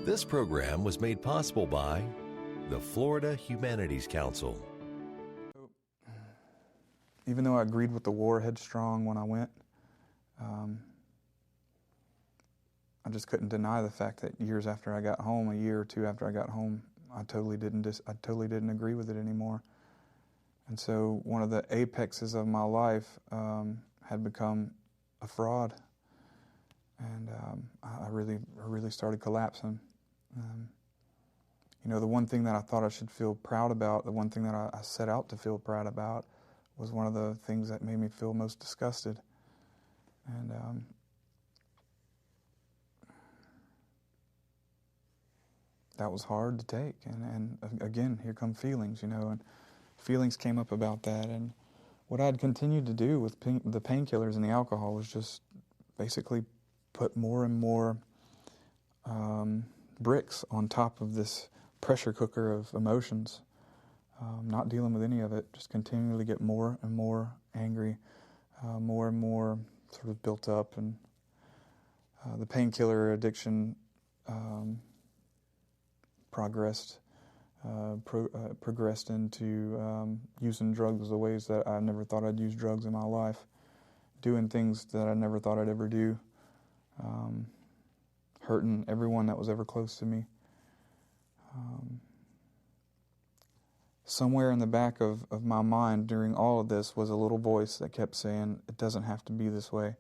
This program was made possible by the Florida Humanities Council. Even though I agreed with the war headstrong when I went, I just couldn't deny the fact that years after I got home, a year or two after I got home, I totally didn't agree with it anymore. And so one of the apexes of my life had become a fraud, and I really started collapsing. You know, the one thing that I thought I should feel proud about, the one thing that I set out to feel proud about, was one of the things that made me feel most disgusted. And that was hard to take. And again, here come feelings, you know, and feelings came up about that. And what I'd continued to do with the painkillers and the alcohol was just basically put more and more bricks on top of this pressure cooker of emotions. Not dealing with any of it, just continually get more and more angry, more and more sort of built up, and the painkiller addiction progressed into using drugs the ways that I never thought I'd use drugs in my life, doing things that I never thought I'd ever do, hurting everyone that was ever close to me. Somewhere in the back of my mind during all of this was a little voice that kept saying, it doesn't have to be this way.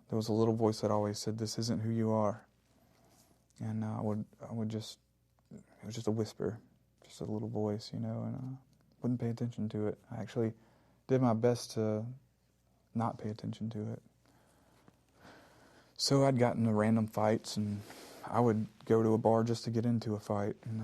There was a little voice that always said, this isn't who you are. And I would just, it was just a whisper, just a little voice, you know, and I wouldn't pay attention to it. I actually did my best to not pay attention to it. So I'd gotten into random fights, and I would go to a bar just to get into a fight, and